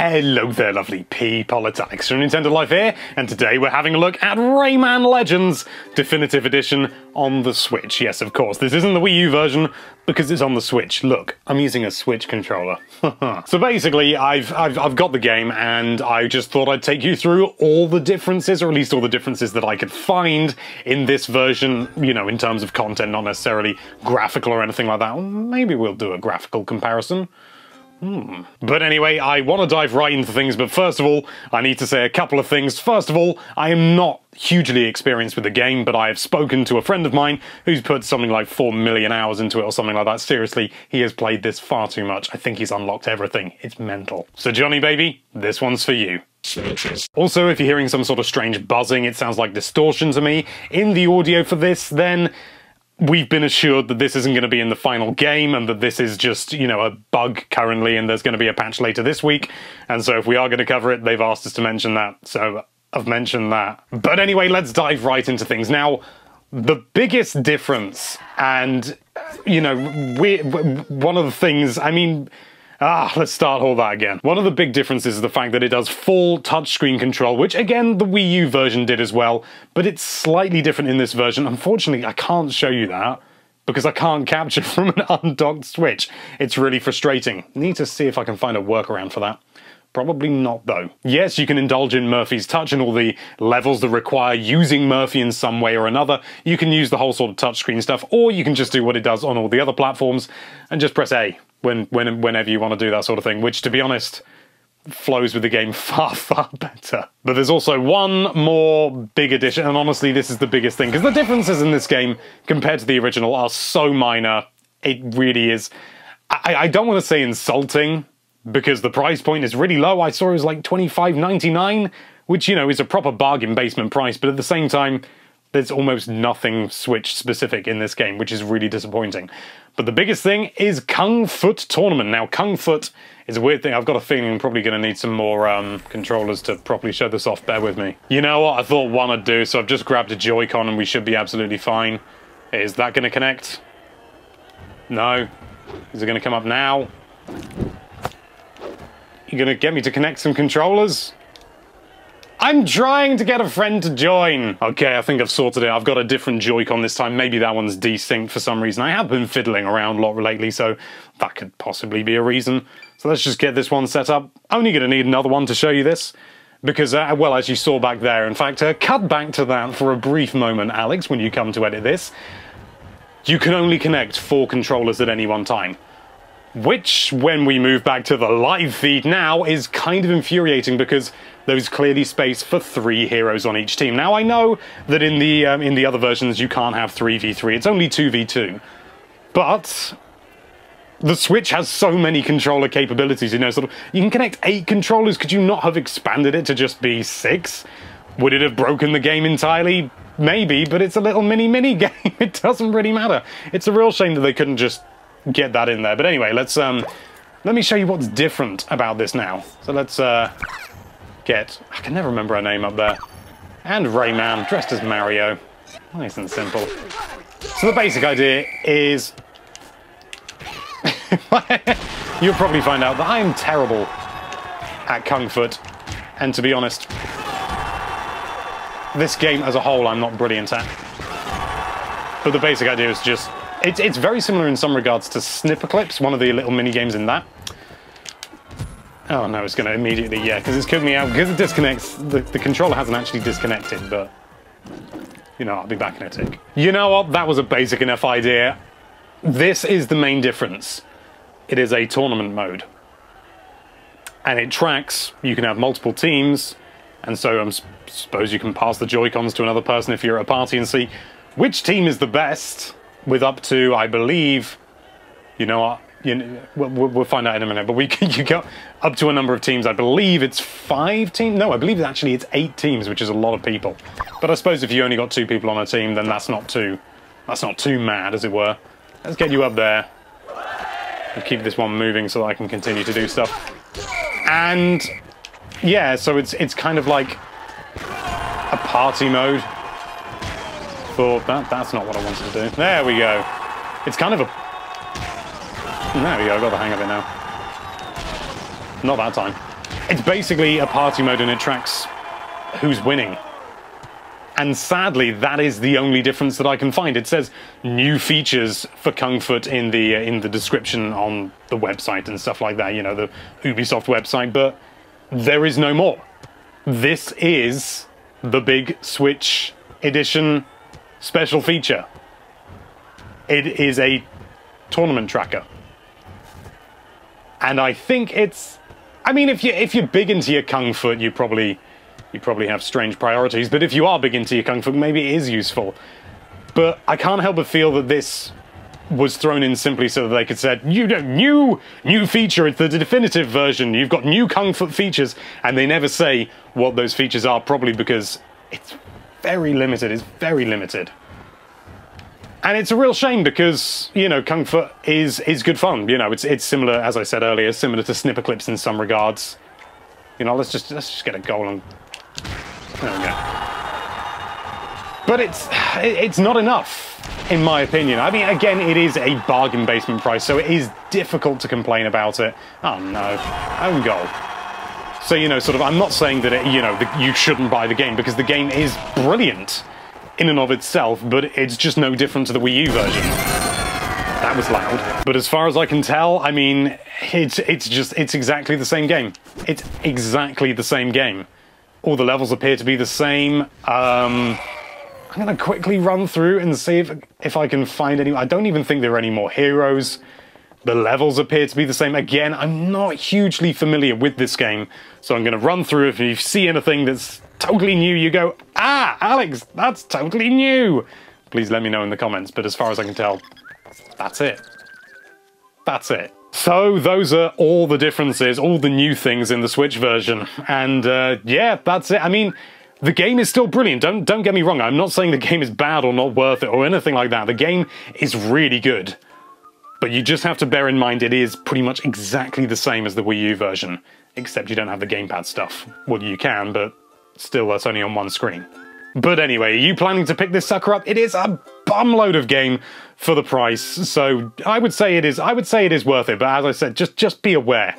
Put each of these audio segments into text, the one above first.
Hello there, lovely people. It's Alex from Nintendo Life here, and today we're having a look at Rayman Legends Definitive Edition on the Switch. Yes, of course, this isn't the Wii U version because it's on the Switch. Look, I'm using a Switch controller. So basically, I've got the game, and I just thought I'd take you through all the differences, or at least all the differences that I could find in this version, you know, in terms of content, not necessarily graphical or anything like that. Well, maybe we'll do a graphical comparison. But anyway, I want to dive right into things, but first of all, I need to say a couple of things. First of all, I am not hugely experienced with the game, but I have spoken to a friend of mine who's put something like 4 million hours into it or something like that. Seriously, he has played this far too much. I think he's unlocked everything. It's mental. So Johnny baby, this one's for you. Also, if you're hearing some sort of strange buzzing, it sounds like distortion to me in the audio for this, then we've been assured that this isn't going to be in the final game and that this is just, you know, a bug currently and there's going to be a patch later this week. And so if we are going to cover it, they've asked us to mention that. So I've mentioned that. But anyway, let's dive right into things. Now, the biggest difference and, you know, one of the things, I mean, let's start all that again. One of the big differences is the fact that it does full touchscreen control, which again, the Wii U version did as well, but it's slightly different in this version. Unfortunately, I can't show you that because I can't capture from an undocked Switch. It's really frustrating. Need to see if I can find a workaround for that. Probably not, though. Yes, you can indulge in Murphy's Touch and all the levels that require using Murphy in some way or another. You can use the whole sort of touchscreen stuff, or you can just do what it does on all the other platforms and just press A whenever you want to do that sort of thing, which, to be honest, flows with the game far, far better. But there's also one more big addition, and honestly, this is the biggest thing, because the differences in this game compared to the original are so minor. It really is. I don't want to say insulting, because the price point is really low. I saw it was like $25.99, which, you know, is a proper bargain basement price, but at the same time, there's almost nothing Switch specific in this game, which is really disappointing. But the biggest thing is Kung Foot Tournament. Now, Kung Foot is a weird thing. I've got a feeling I'm probably going to need some more controllers to properly show this off. Bear with me. You know what? I thought one would do, so I've just grabbed a Joy-Con and we should be absolutely fine. Is that going to connect? No. Is it going to come up now? You're going to get me to connect some controllers? I'm trying to get a friend to join. Okay, I think I've sorted it. I've got a different Joy-Con this time. Maybe that one's desynced for some reason. I have been fiddling around a lot lately, so that could possibly be a reason. So let's just get this one set up. Only going to need another one to show you this. Because, well, as you saw back there, in fact, cut back to that for a brief moment, Alex, when you come to edit this. You can only connect 4 controllers at any one time. Which, when we move back to the live feed now, is kind of infuriating because there's clearly space for 3 heroes on each team. Now, I know that in the other versions you can't have 3v3, it's only 2v2. But the Switch has so many controller capabilities, you know, sort of, you can connect 8 controllers. Could you not have expanded it to just be 6? Would it have broken the game entirely? Maybe, but it's a little mini game. It doesn't really matter. It's a real shame that they couldn't just get that in there. But anyway, let me show you what's different about this now. So let's get, I can never remember her name up there, and Rayman dressed as Mario. Nice and simple. So the basic idea is you'll probably find out that I am terrible at Kung Foot, and to be honest, this game as a whole I'm not brilliant at. But the basic idea is just, it's very similar in some regards to Snipper Clips, one of the little mini games in that. Oh no, it's going to immediately, yeah, because it's kicked me out, because it disconnects, the controller hasn't actually disconnected, but, you know, I'll be back in a tick. You know what, that was a basic enough idea. This is the main difference. It is a tournament mode. And it tracks, you can have multiple teams, and so I suppose you can pass the Joy-Cons to another person if you're at a party and see which team is the best, with up to, I believe, you know what, we'll find out in a minute, but you go up to a number of teams. I believe it's 5 teams. No, I believe actually it's 8 teams, which is a lot of people. But I suppose if you only got 2 people on a team, then that's not too mad, as it were. Let's get you up there and keep this one moving so that I can continue to do stuff. And yeah, so it's kind of like a party mode. Thought that's not what I wanted to do. There we go. It's kind of a... There we go, I got the hang of it now. Not that time. It's basically a party mode and it tracks who's winning. And sadly, that is the only difference that I can find. It says new features for Kung Fu in the description on the website and stuff like that, you know, the Ubisoft website, but there is no more. This is the big Switch edition special feature. It is a tournament tracker. And I think it's... I mean, if you're big into your Kung Fu, you probably have strange priorities, but if you are big into your Kung Fu, maybe it is useful. But I can't help but feel that this was thrown in simply so that they could say, you know, new feature, it's the definitive version, you've got new Kung Fu features, and they never say what those features are, probably because it's very limited, it's very limited. And it's a real shame because, you know, Kung Fu is good fun. You know, it's similar, as I said earlier, similar to Snipper Clips in some regards. You know, let's just get a goal and there we go. But it's not enough, in my opinion. I mean, again, it is a bargain basement price, so it is difficult to complain about it. Oh no, own goal. So, you know, sort of, I'm not saying that you shouldn't buy the game because the game is brilliant in and of itself, but it's just no different to the Wii U version. That was loud. But as far as I can tell, I mean, it's exactly the same game. It's exactly the same game. All the levels appear to be the same. I'm gonna quickly run through and see if I can find any. I don't even think there are any more heroes. The levels appear to be the same. Again, I'm not hugely familiar with this game, so I'm gonna run through. If you see anything that's totally new, you go, ah, Alex, that's totally new. Please let me know in the comments, but as far as I can tell, that's it. That's it. So those are all the differences, all the new things in the Switch version. And yeah, that's it. I mean, the game is still brilliant. Don't get me wrong. I'm not saying the game is bad or not worth it or anything like that. The game is really good. But you just have to bear in mind it is pretty much exactly the same as the Wii U version, except you don't have the gamepad stuff. Well, you can, but still that's only on one screen. But anyway, are you planning to pick this sucker up? It is a bumload of game for the price, so I would say it is worth it, but as I said, just be aware.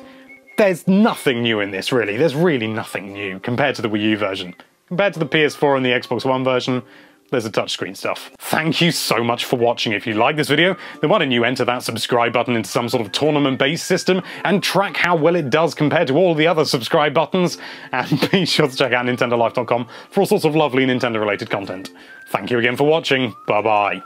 There's nothing new in this, really. There's really nothing new compared to the Wii U version. Compared to the PS4 and the Xbox One version, there's the touchscreen stuff. Thank you so much for watching. If you like this video, then why don't you enter that subscribe button into some sort of tournament-based system and track how well it does compared to all the other subscribe buttons. And be sure to check out NintendoLife.com for all sorts of lovely Nintendo-related content. Thank you again for watching. Bye-bye.